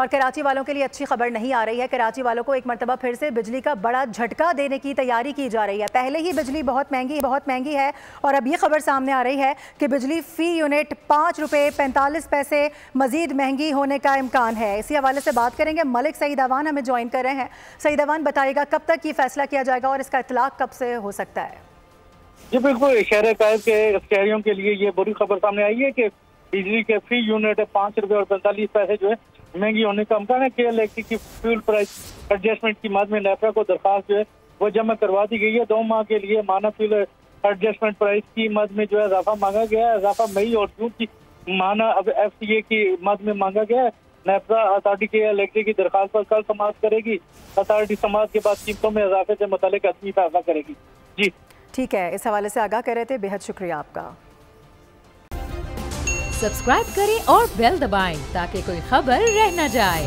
और कराची वालों के लिए अच्छी खबर नहीं आ रही है। कराची वालों को एक मरतबा फिर से बिजली का बड़ा झटका देने की तैयारी की जा रही है। पहले ही बिजली बहुत महंगी है और अब ये खबर सामने आ रही है कि बिजली फ़ी यूनिट 5 रुपये 45 पैसे मज़ीद महंगी होने का इम्कान है। इसी हवाले से बात करेंगे। मलिक सईद अवान हमें ज्वाइन कर रहे हैं। सईद अवान, बताइएगा कब तक ये फैसला किया जाएगा और इसका इतलाक कब से हो सकता है? जी बिल्कुल, शहर कायद के शहरियों के लिए ये बुरी खबर सामने आई है कि बिजली के फी यूनिट 5 रुपये और 45 पैसे जो है महंगी होने का इम्कान है। KLAC की फ्यूल प्राइस एडजस्टमेंट की मद में नेफरा को दरखास्त जो है वो जमा करवा दी गई है। 2 माह के लिए माना फ्यूल एडजस्टमेंट प्राइस की मद में जो है इजाफा मांगा गया है। इजाफा मई और जून की माना अब FCA की मद में मांगा गया है। नेफरा अथॉरिटी KLAC की दरखास्त पर कल समाअत करेगी। अथॉरिटी समाअत के बाद कीमतों में इजाफे से मुतालिक हतमी फैसला करेगी। जी ठीक है, इस हवाले से आगाह कर रहे थे। बेहद शुक्रिया आपका। सब्सक्राइब करें और बेल दबाएं ताकि कोई खबर रह न जाए।